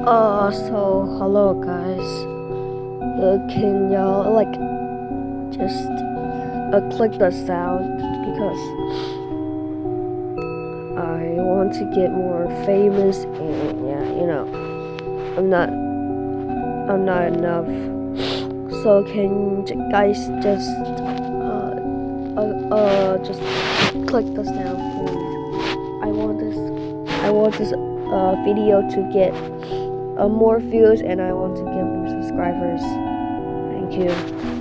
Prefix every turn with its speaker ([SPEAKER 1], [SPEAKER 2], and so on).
[SPEAKER 1] So hello guys. Can y'all just click the sound because I want to get more famous and yeah, I'm not enough. So can guys just click the sound, please. I want this video to get more views and I want to get more subscribers. Thank you.